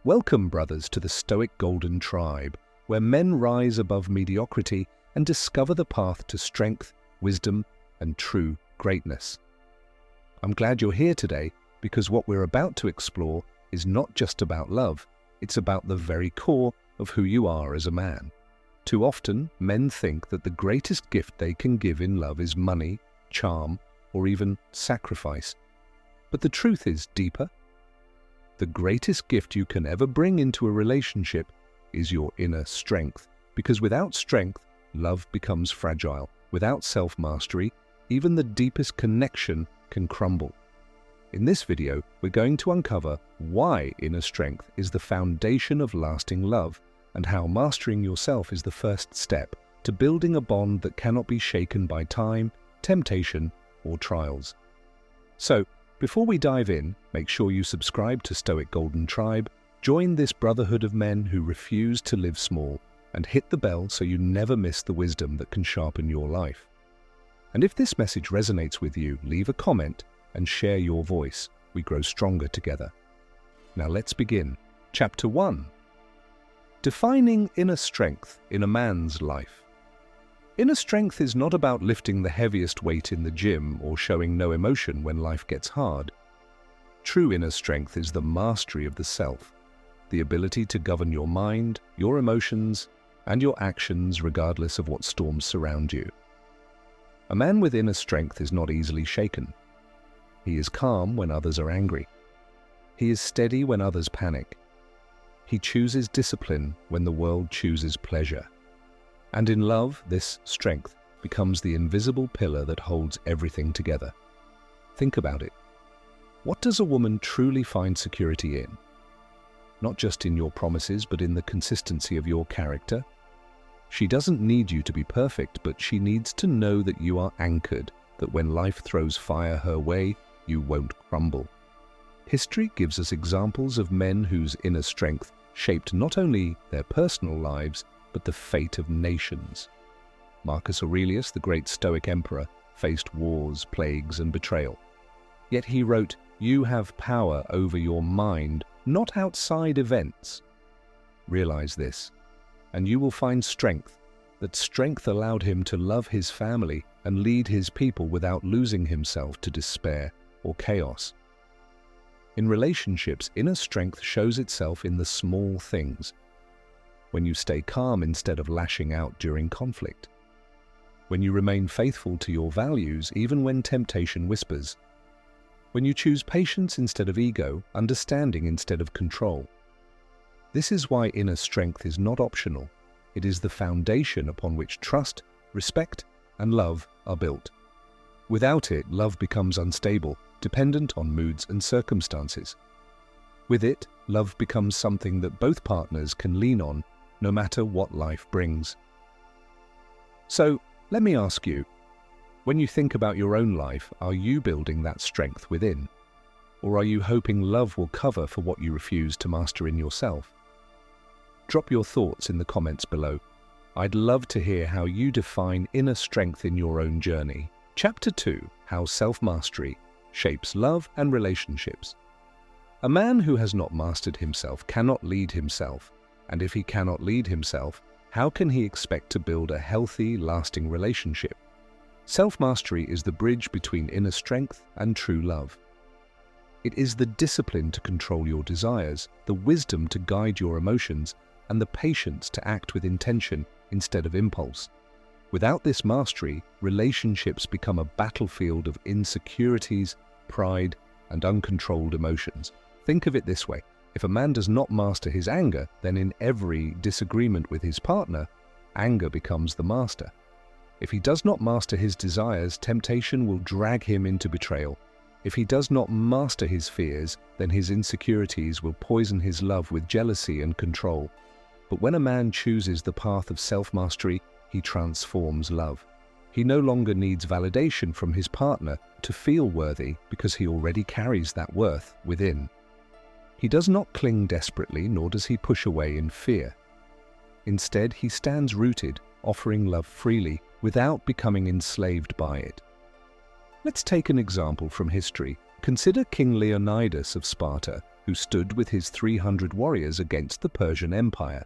Welcome, brothers, to the Stoic Golden Tribe, where men rise above mediocrity and discover the path to strength, wisdom, and true greatness. I'm glad you're here today because what we're about to explore is not just about love, it's about the very core of who you are as a man. Too often, men think that the greatest gift they can give in love is money, charm, or even sacrifice. But the truth is deeper. The greatest gift you can ever bring into a relationship is your inner strength, because without strength, love becomes fragile. Without self-mastery, even the deepest connection can crumble. In this video, we're going to uncover why inner strength is the foundation of lasting love and how mastering yourself is the first step to building a bond that cannot be shaken by time, temptation, or trials. So, before we dive in, make sure you subscribe to Stoic Golden Tribe, join this brotherhood of men who refuse to live small, and hit the bell so you never miss the wisdom that can sharpen your life. And if this message resonates with you, leave a comment and share your voice. We grow stronger together. Now let's begin. Chapter 1. Defining inner strength in a man's life. Inner strength is not about lifting the heaviest weight in the gym or showing no emotion when life gets hard. True inner strength is the mastery of the self, the ability to govern your mind, your emotions, and your actions regardless of what storms surround you. A man with inner strength is not easily shaken. He is calm when others are angry. He is steady when others panic. He chooses discipline when the world chooses pleasure. And in love, this strength becomes the invisible pillar that holds everything together. Think about it. What does a woman truly find security in? Not just in your promises, but in the consistency of your character. She doesn't need you to be perfect, but she needs to know that you are anchored, that when life throws fire her way, you won't crumble. History gives us examples of men whose inner strength shaped not only their personal lives, but the fate of nations. Marcus Aurelius, the great Stoic emperor, faced wars, plagues, and betrayal. Yet he wrote, "You have power over your mind, not outside events." Realize this, and you will find strength. That strength allowed him to love his family and lead his people without losing himself to despair or chaos. In relationships, inner strength shows itself in the small things. When you stay calm instead of lashing out during conflict. When you remain faithful to your values even when temptation whispers. When you choose patience instead of ego, understanding instead of control. This is why inner strength is not optional. It is the foundation upon which trust, respect, and love are built. Without it, love becomes unstable, dependent on moods and circumstances. With it, love becomes something that both partners can lean on no matter what life brings. So, let me ask you, when you think about your own life, are you building that strength within? Or are you hoping love will cover for what you refuse to master in yourself? Drop your thoughts in the comments below. I'd love to hear how you define inner strength in your own journey. Chapter 2. How self-mastery shapes love and relationships. A man who has not mastered himself cannot lead himself. And if he cannot lead himself, how can he expect to build a healthy, lasting relationship? Self-mastery is the bridge between inner strength and true love. It is the discipline to control your desires, the wisdom to guide your emotions, and the patience to act with intention instead of impulse. Without this mastery, relationships become a battlefield of insecurities, pride, and uncontrolled emotions. Think of it this way. If a man does not master his anger, then in every disagreement with his partner, anger becomes the master. If he does not master his desires, temptation will drag him into betrayal. If he does not master his fears, then his insecurities will poison his love with jealousy and control. But when a man chooses the path of self-mastery, he transforms love. He no longer needs validation from his partner to feel worthy because he already carries that worth within. He does not cling desperately, nor does he push away in fear. Instead, he stands rooted, offering love freely, without becoming enslaved by it. Let's take an example from history. Consider King Leonidas of Sparta, who stood with his 300 warriors against the Persian Empire.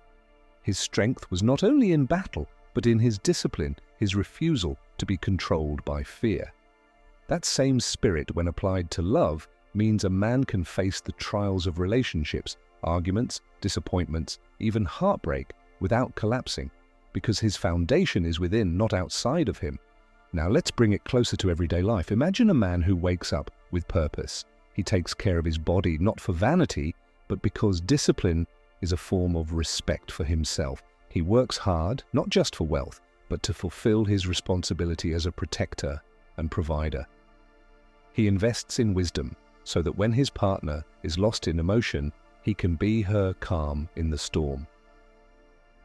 His strength was not only in battle, but in his discipline, his refusal to be controlled by fear. That same spirit, when applied to love, means a man can face the trials of relationships, arguments, disappointments, even heartbreak without collapsing, because his foundation is within, not outside of him. Now let's bring it closer to everyday life. Imagine a man who wakes up with purpose. He takes care of his body, not for vanity, but because discipline is a form of respect for himself. He works hard, not just for wealth, but to fulfill his responsibility as a protector and provider. He invests in wisdom, so that when his partner is lost in emotion, he can be her calm in the storm.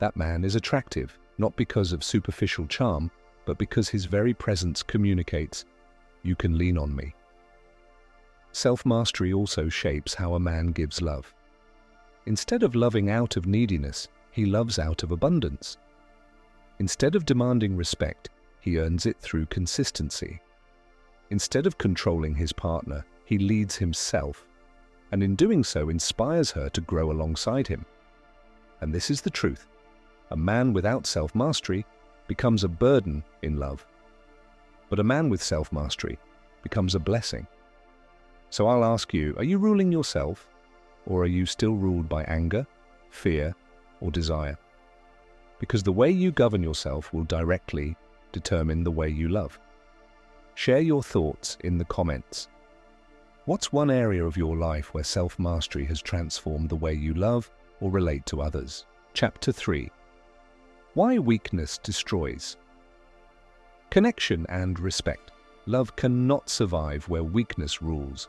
That man is attractive, not because of superficial charm, but because his very presence communicates, "You can lean on me." Self-mastery also shapes how a man gives love. Instead of loving out of neediness, he loves out of abundance. Instead of demanding respect, he earns it through consistency. Instead of controlling his partner, he leads himself, and in doing so inspires her to grow alongside him. And this is the truth. A man without self-mastery becomes a burden in love, but a man with self-mastery becomes a blessing. So I'll ask you, are you ruling yourself, or are you still ruled by anger, fear, or desire? Because the way you govern yourself will directly determine the way you love. Share your thoughts in the comments. What's one area of your life where self-mastery has transformed the way you love or relate to others? Chapter 3. Why weakness destroys. Connection and respect. Love cannot survive where weakness rules.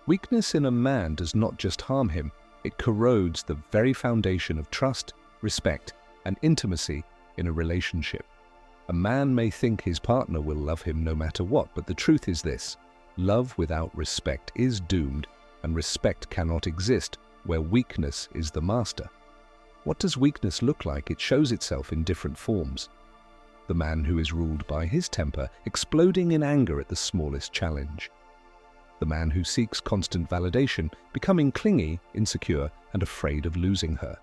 Weakness in a man does not just harm him, it corrodes the very foundation of trust, respect, and intimacy in a relationship. A man may think his partner will love him no matter what, but the truth is this: love without respect is doomed, and respect cannot exist where weakness is the master. What does weakness look like? It shows itself in different forms. The man who is ruled by his temper, exploding in anger at the smallest challenge. The man who seeks constant validation, becoming clingy, insecure, and afraid of losing her.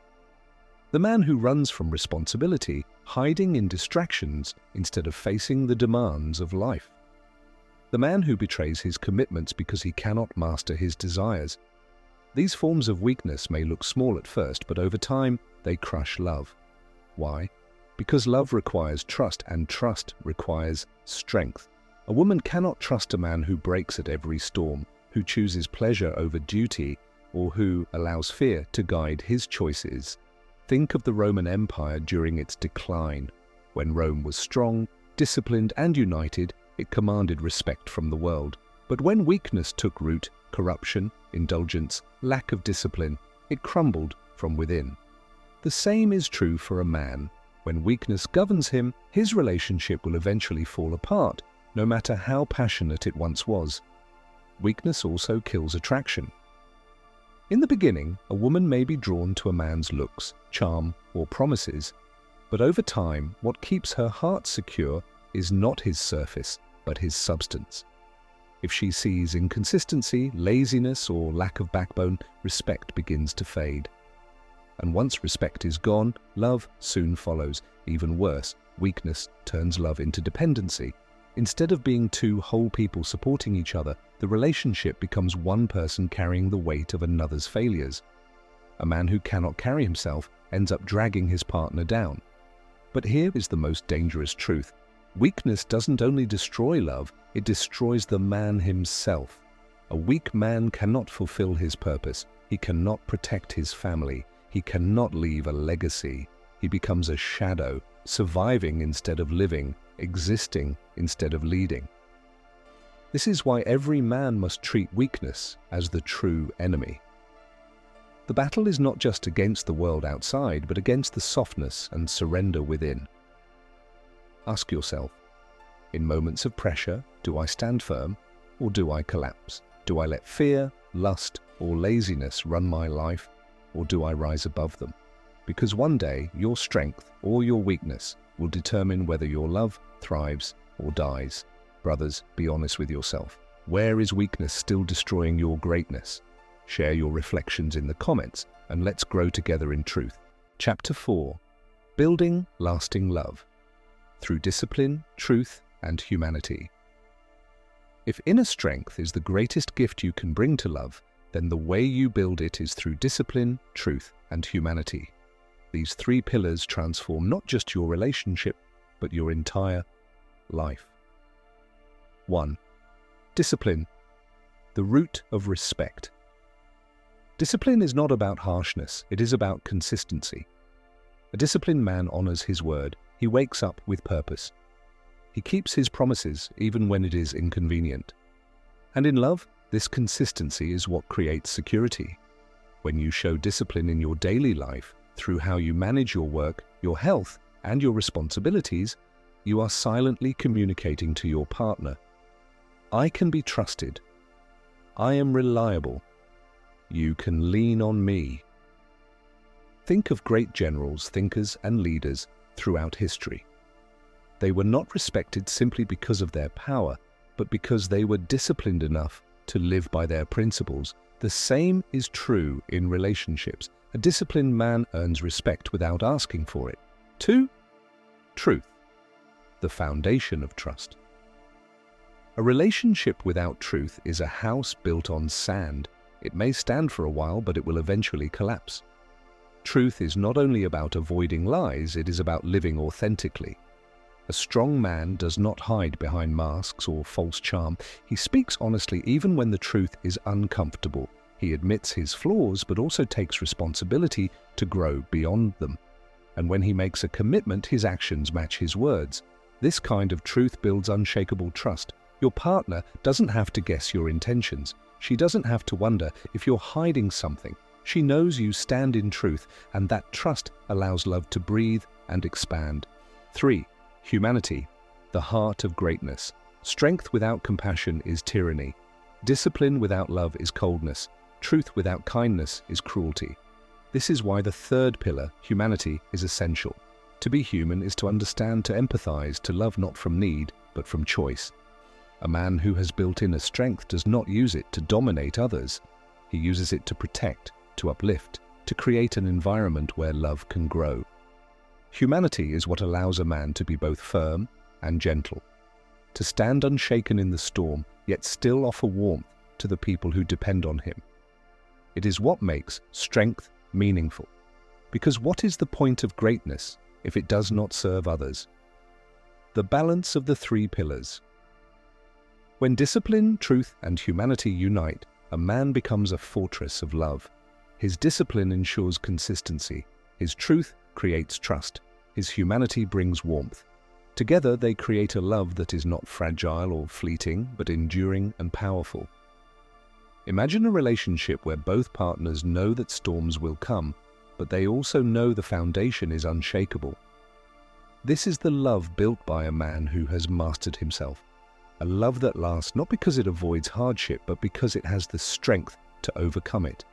The man who runs from responsibility, hiding in distractions instead of facing the demands of life. The man who betrays his commitments because he cannot master his desires. These forms of weakness may look small at first, but over time, they crush love. Why? Because love requires trust, and trust requires strength. A woman cannot trust a man who breaks at every storm, who chooses pleasure over duty, or who allows fear to guide his choices. Think of the Roman Empire during its decline. When Rome was strong, disciplined, and united, it commanded respect from the world. But when weakness took root, corruption, indulgence, lack of discipline, it crumbled from within. The same is true for a man. When weakness governs him, his relationship will eventually fall apart, no matter how passionate it once was. Weakness also kills attraction. In the beginning, a woman may be drawn to a man's looks, charm, or promises, but over time, what keeps her heart secure is not his surface, but his substance. If she sees inconsistency, laziness, or lack of backbone, respect begins to fade. And once respect is gone, love soon follows. Even worse, weakness turns love into dependency. Instead of being two whole people supporting each other, the relationship becomes one person carrying the weight of another's failures. A man who cannot carry himself ends up dragging his partner down. But here is the most dangerous truth. Weakness doesn't only destroy love, it destroys the man himself. A weak man cannot fulfill his purpose. He cannot protect his family. He cannot leave a legacy. He becomes a shadow, surviving instead of living, existing instead of leading. This is why every man must treat weakness as the true enemy. The battle is not just against the world outside, but against the softness and surrender within. Ask yourself, in moments of pressure, do I stand firm or do I collapse? Do I let fear, lust, or laziness run my life, or do I rise above them? Because one day, your strength or your weakness will determine whether your love thrives or dies. Brothers, be honest with yourself. Where is weakness still destroying your greatness? Share your reflections in the comments, and let's grow together in truth. Chapter 4. Building Lasting Love Through Discipline, Truth, and Humanity. If inner strength is the greatest gift you can bring to love, then the way you build it is through discipline, truth, and humanity. These three pillars transform not just your relationship, but your entire life. 1. Discipline, the root of respect. Discipline is not about harshness, it is about consistency. A disciplined man honors his word. He wakes up with purpose. He keeps his promises even when it is inconvenient. And in love, this consistency is what creates security. When you show discipline in your daily life, through how you manage your work, your health, and your responsibilities, you are silently communicating to your partner. I can be trusted. I am reliable. You can lean on me. Think of great generals, thinkers, and leaders throughout history. They were not respected simply because of their power, but because they were disciplined enough to live by their principles. The same is true in relationships. A disciplined man earns respect without asking for it. 2. Truth, the foundation of trust. A relationship without truth is a house built on sand. It may stand for a while, but it will eventually collapse. Truth is not only about avoiding lies, it is about living authentically. A strong man does not hide behind masks or false charm. He speaks honestly even when the truth is uncomfortable. He admits his flaws, but also takes responsibility to grow beyond them. And when he makes a commitment, his actions match his words. This kind of truth builds unshakable trust. Your partner doesn't have to guess your intentions. She doesn't have to wonder if you're hiding something. She knows you stand in truth, and that trust allows love to breathe and expand. 3. Humanity, the heart of greatness. Strength without compassion is tyranny. Discipline without love is coldness. Truth without kindness is cruelty. This is why the third pillar, humanity, is essential. To be human is to understand, to empathize, to love not from need, but from choice. A man who has built inner strength does not use it to dominate others. He uses it to protect, to uplift, to create an environment where love can grow. Humanity is what allows a man to be both firm and gentle, to stand unshaken in the storm, yet still offer warmth to the people who depend on him. It is what makes strength meaningful. Because what is the point of greatness if it does not serve others? The balance of the three pillars. When discipline, truth, and humanity unite, a man becomes a fortress of love. His discipline ensures consistency. His truth creates trust. His humanity brings warmth. Together they create a love that is not fragile or fleeting, but enduring and powerful. Imagine a relationship where both partners know that storms will come, but they also know the foundation is unshakable. This is the love built by a man who has mastered himself. A love that lasts not because it avoids hardship, but because it has the strength to overcome it.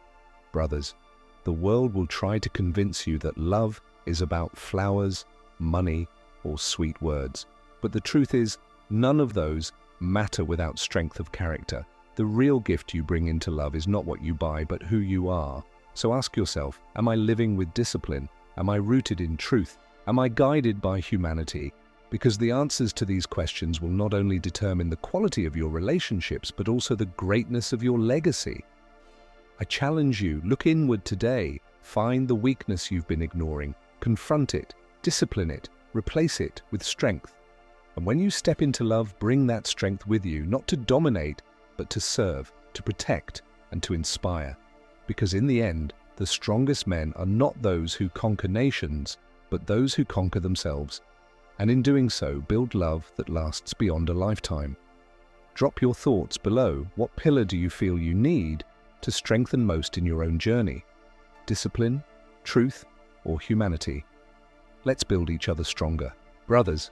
Brothers, the world will try to convince you that love is about flowers, money, or sweet words. But the truth is, none of those matter without strength of character. The real gift you bring into love is not what you buy, but who you are. So ask yourself, am I living with discipline? Am I rooted in truth? Am I guided by humanity? Because the answers to these questions will not only determine the quality of your relationships, but also the greatness of your legacy. I challenge you, look inward today, find the weakness you've been ignoring, confront it, discipline it, replace it with strength. And when you step into love, bring that strength with you, not to dominate, but to serve, to protect, and to inspire. Because in the end, the strongest men are not those who conquer nations, but those who conquer themselves. And in doing so, build love that lasts beyond a lifetime. Drop your thoughts below. What pillar do you feel you need to strengthen most in your own journey? Discipline, truth, or humanity? Let's build each other stronger. Brothers,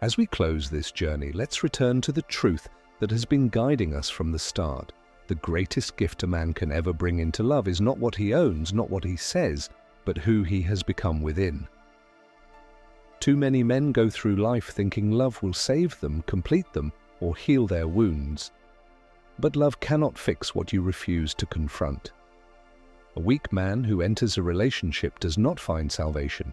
as we close this journey, let's return to the truth that has been guiding us from the start. The greatest gift a man can ever bring into love is not what he owns, not what he says, but who he has become within. Too many men go through life thinking love will save them, complete them, or heal their wounds. But love cannot fix what you refuse to confront. A weak man who enters a relationship does not find salvation.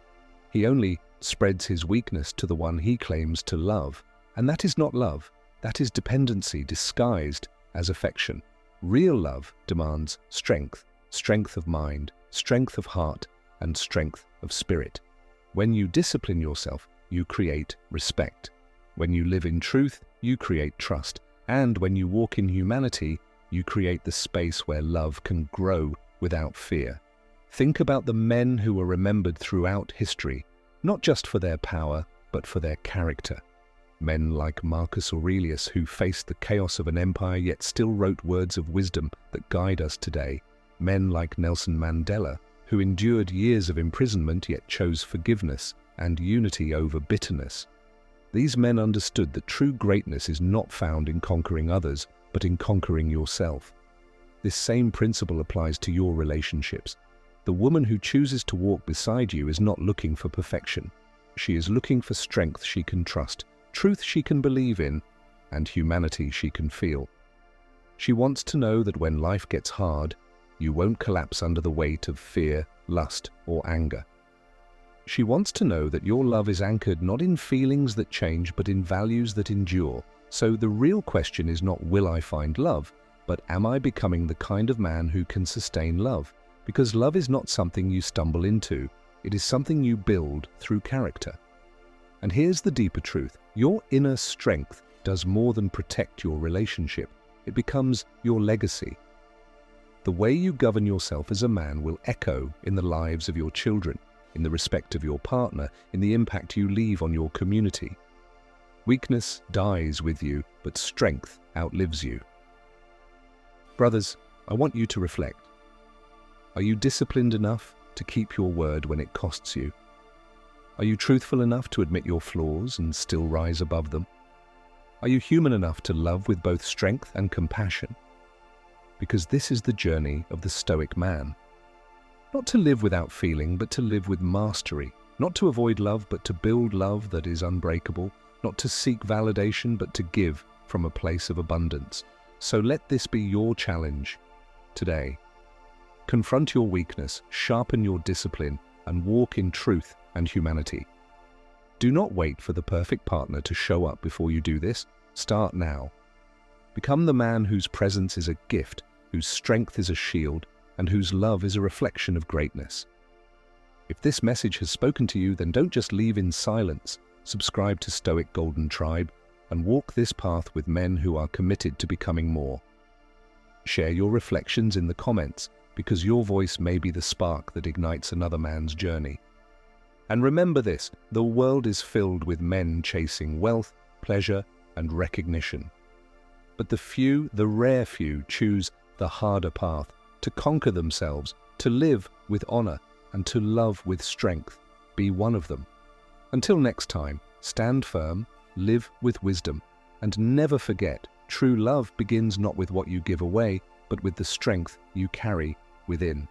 He only spreads his weakness to the one he claims to love. And that is not love. That is dependency disguised as affection. Real love demands strength, strength of mind, strength of heart, and strength of spirit. When you discipline yourself, you create respect. When you live in truth, you create trust. And when you walk in humanity, you create the space where love can grow without fear. Think about the men who were remembered throughout history, not just for their power, but for their character. Men like Marcus Aurelius, who faced the chaos of an empire yet still wrote words of wisdom that guide us today. Men like Nelson Mandela, who endured years of imprisonment yet chose forgiveness and unity over bitterness. These men understood that true greatness is not found in conquering others, but in conquering yourself. This same principle applies to your relationships. The woman who chooses to walk beside you is not looking for perfection. She is looking for strength she can trust, truth she can believe in, and humanity she can feel. She wants to know that when life gets hard, you won't collapse under the weight of fear, lust, or anger. She wants to know that your love is anchored not in feelings that change, but in values that endure. So the real question is not, will I find love, but am I becoming the kind of man who can sustain love? Because love is not something you stumble into. It is something you build through character. And here's the deeper truth. Your inner strength does more than protect your relationship. It becomes your legacy. The way you govern yourself as a man will echo in the lives of your children, in the respect of your partner, in the impact you leave on your community. Weakness dies with you, but strength outlives you. Brothers, I want you to reflect. Are you disciplined enough to keep your word when it costs you? Are you truthful enough to admit your flaws and still rise above them? Are you human enough to love with both strength and compassion? Because this is the journey of the Stoic man. Not to live without feeling, but to live with mastery. Not to avoid love, but to build love that is unbreakable. Not to seek validation, but to give from a place of abundance. So let this be your challenge today. Confront your weakness, sharpen your discipline, and walk in truth and humanity. Do not wait for the perfect partner to show up before you do this. Start now. Become the man whose presence is a gift, whose strength is a shield, and whose love is a reflection of greatness. If this message has spoken to you, then don't just leave in silence. Subscribe to Stoic Golden Tribe and walk this path with men who are committed to becoming more. Share your reflections in the comments, because your voice may be the spark that ignites another man's journey. And remember this, the world is filled with men chasing wealth, pleasure, and recognition. But the rare few, choose the harder path, to conquer themselves, to live with honor, and to love with strength. Be one of them. Until next time, stand firm, live with wisdom, and never forget, true love begins not with what you give away, but with the strength you carry within.